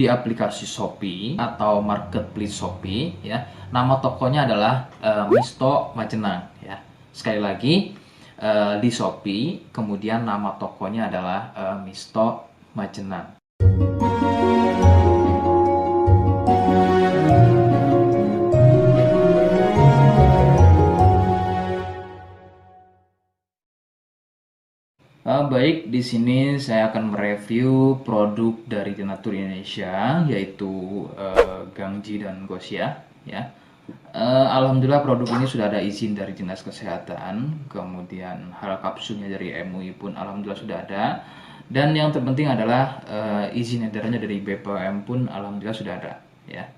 di aplikasi Shopee atau marketplace Shopee ya. Nama tokonya adalah Misto Majenang ya. Sekali lagi di Shopee, kemudian nama tokonya adalah Misto Majenang. Baik, di sini saya akan mereview produk dari Denatur Indonesia, yaitu Gangji dan Gosia. Ya, alhamdulillah produk ini sudah ada izin dari Dinas Kesehatan, kemudian hal kapsulnya dari MUI pun alhamdulillah sudah ada, dan yang terpenting adalah izin edarnya dari BPOM pun alhamdulillah sudah ada. Ya.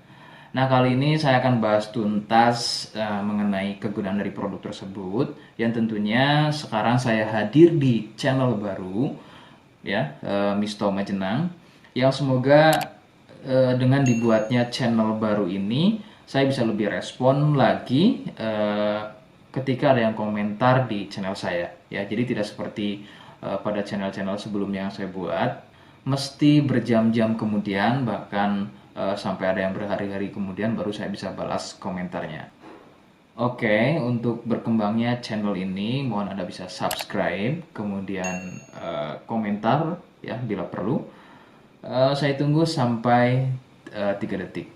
Nah, kali ini saya akan bahas tuntas mengenai kegunaan dari produk tersebut, yang tentunya sekarang saya hadir di channel baru ya, Misto Majenang, yang semoga dengan dibuatnya channel baru ini saya bisa lebih respon lagi ketika ada yang komentar di channel saya ya. Jadi tidak seperti pada channel-channel sebelumnya yang saya buat, mesti berjam-jam kemudian, bahkan sampai ada yang berhari-hari kemudian baru saya bisa balas komentarnya. Oke, untuk berkembangnya channel ini mohon Anda bisa subscribe, kemudian komentar ya bila perlu. Saya tunggu sampai 3 detik.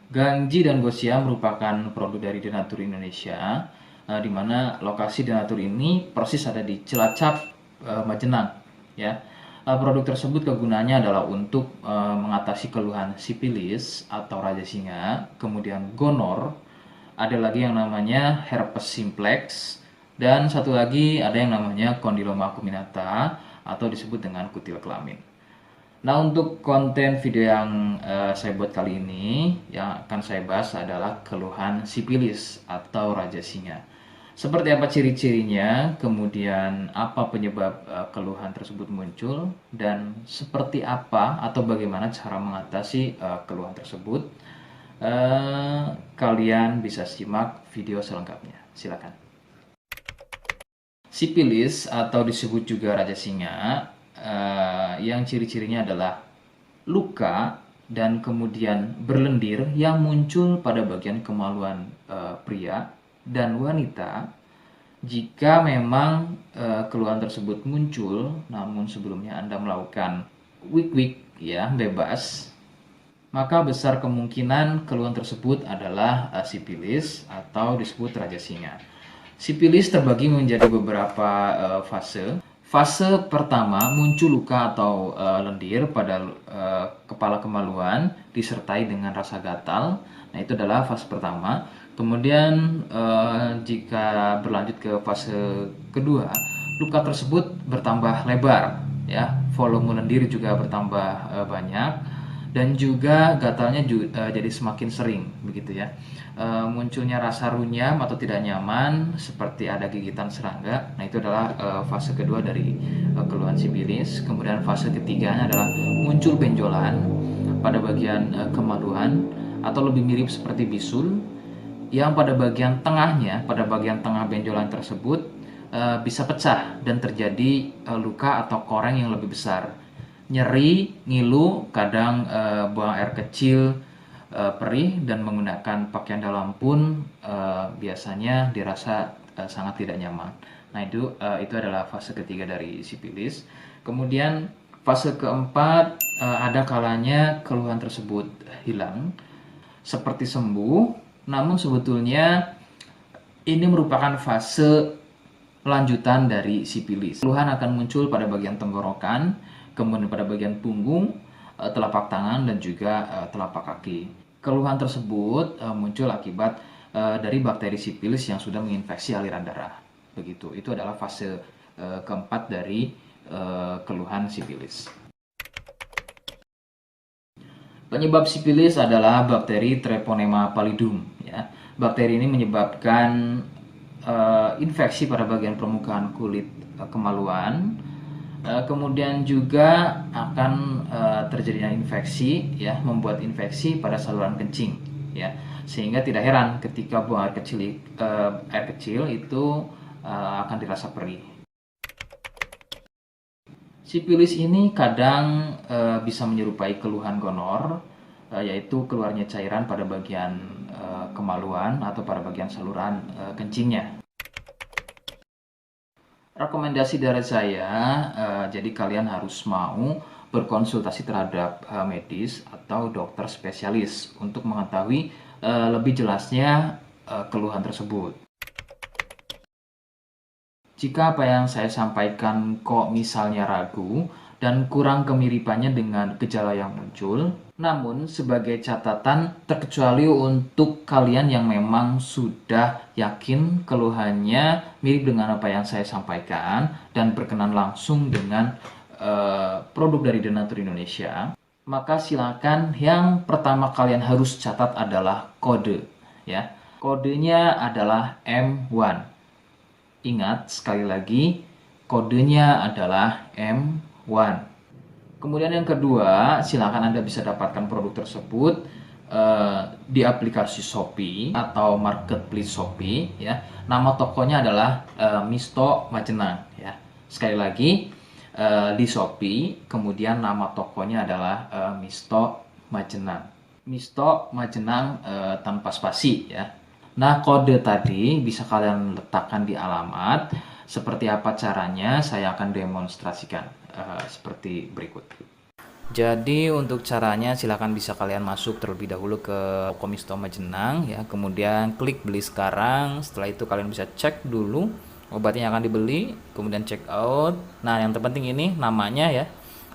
Gangji dan Gosia merupakan produk dari Denatur Indonesia, di mana lokasi Denatur ini persis ada di Cilacap, Majenang ya. Produk tersebut kegunaannya adalah untuk mengatasi keluhan sipilis atau raja singa, kemudian gonor, ada lagi yang namanya herpes simplex, dan satu lagi ada yang namanya kondiloma acuminata atau disebut dengan kutil kelamin. Nah, untuk konten video yang saya buat kali ini, yang akan saya bahas adalah keluhan sipilis atau raja singa. Seperti apa ciri-cirinya, kemudian apa penyebab keluhan tersebut muncul, dan seperti apa atau bagaimana cara mengatasi keluhan tersebut. Kalian bisa simak video selengkapnya. Silakan. Sipilis atau disebut juga raja singa, yang ciri-cirinya adalah luka dan kemudian berlendir yang muncul pada bagian kemaluan pria dan wanita jika memang keluhan tersebut muncul namun sebelumnya Anda melakukan wik-wik ya bebas, maka besar kemungkinan keluhan tersebut adalah sipilis atau disebut raja singa. Sipilis terbagi menjadi beberapa fase. Fase pertama muncul luka atau lendir pada kepala kemaluan disertai dengan rasa gatal. Nah, itu adalah fase pertama. Kemudian jika berlanjut ke fase kedua, luka tersebut bertambah lebar ya, volume lendir juga bertambah banyak, dan juga gatalnya jadi semakin sering begitu ya. Munculnya rasa runyam atau tidak nyaman seperti ada gigitan serangga. Nah, itu adalah fase kedua dari keluhan sipilis. Kemudian fase ketiganya adalah muncul benjolan pada bagian kemaluan atau lebih mirip seperti bisul, yang pada bagian tengahnya, pada bagian tengah benjolan tersebut bisa pecah dan terjadi luka atau koreng yang lebih besar. Nyeri, ngilu, kadang buang air kecil, perih, dan menggunakan pakaian dalam pun biasanya dirasa sangat tidak nyaman. Nah, itu adalah fase ketiga dari sipilis. Kemudian fase keempat, ada kalanya keluhan tersebut hilang seperti sembuh, namun sebetulnya ini merupakan fase lanjutan dari sipilis. Keluhan akan muncul pada bagian tenggorokan, kemudian pada bagian punggung, telapak tangan, dan juga telapak kaki. Keluhan tersebut muncul akibat dari bakteri sipilis yang sudah menginfeksi aliran darah. Begitu. Itu adalah fase keempat dari keluhan sipilis. Penyebab sipilis adalah bakteri Treponema pallidum ya. Bakteri ini menyebabkan infeksi pada bagian permukaan kulit kemaluan. Kemudian juga akan terjadinya infeksi ya, membuat infeksi pada saluran kencing ya, sehingga tidak heran ketika buang air kecil itu akan dirasa perih. Sipilis ini kadang bisa menyerupai keluhan gonor, yaitu keluarnya cairan pada bagian kemaluan atau pada bagian saluran kencingnya. Rekomendasi dari saya, jadi kalian harus mau berkonsultasi terhadap medis atau dokter spesialis untuk mengetahui lebih jelasnya keluhan tersebut. Jika apa yang saya sampaikan kok misalnya ragu dan kurang kemiripannya dengan gejala yang muncul, namun sebagai catatan terkecuali untuk kalian yang memang sudah yakin keluhannya mirip dengan apa yang saya sampaikan dan berkenan langsung dengan produk dari Denatur Indonesia, maka silakan yang pertama kalian harus catat adalah kode, ya. Kodenya adalah M1. Ingat, sekali lagi, kodenya adalah M1. Kemudian yang kedua, silakan Anda bisa dapatkan produk tersebut di aplikasi Shopee atau marketplace Shopee, ya. Nama tokonya adalah Misto Majenang, ya. Sekali lagi, di Shopee, kemudian nama tokonya adalah Misto Majenang. Misto Majenang tanpa spasi, ya. Nah, kode tadi bisa kalian letakkan di alamat. Seperti apa caranya, saya akan demonstrasikan seperti berikut. Jadi untuk caranya silakan bisa kalian masuk terlebih dahulu ke toko Misto Majenang, ya. Kemudian klik beli sekarang. Setelah itu kalian bisa cek dulu obatnya yang akan dibeli, kemudian check out. Nah, yang terpenting ini namanya, ya.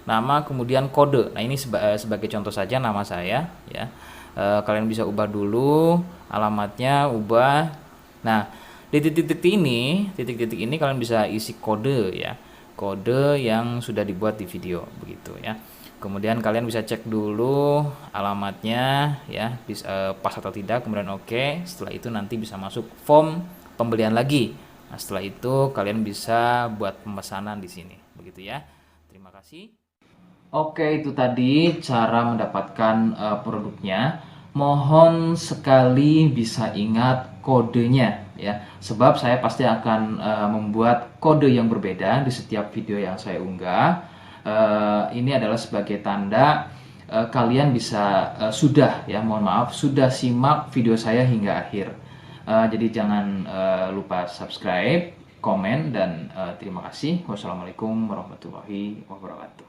Nama kemudian kode. Nah, ini sebagai contoh saja nama saya, ya. Kalian bisa ubah dulu alamatnya, ubah. Nah, di titik-titik ini kalian bisa isi kode, ya. Kode yang sudah dibuat di video begitu, ya. Kemudian kalian bisa cek dulu alamatnya, ya, bisa pas atau tidak, kemudian oke. Setelah itu nanti bisa masuk form pembelian lagi. Nah, setelah itu kalian bisa buat pemesanan di sini, begitu ya. Terima kasih. Oke, itu tadi cara mendapatkan produknya. Mohon sekali bisa ingat kodenya, ya. Sebab saya pasti akan membuat kode yang berbeda di setiap video yang saya unggah. Ini adalah sebagai tanda kalian bisa sudah, ya, mohon maaf, sudah simak video saya hingga akhir. Jadi jangan lupa subscribe, komen, dan terima kasih. Wassalamualaikum warahmatullahi wabarakatuh.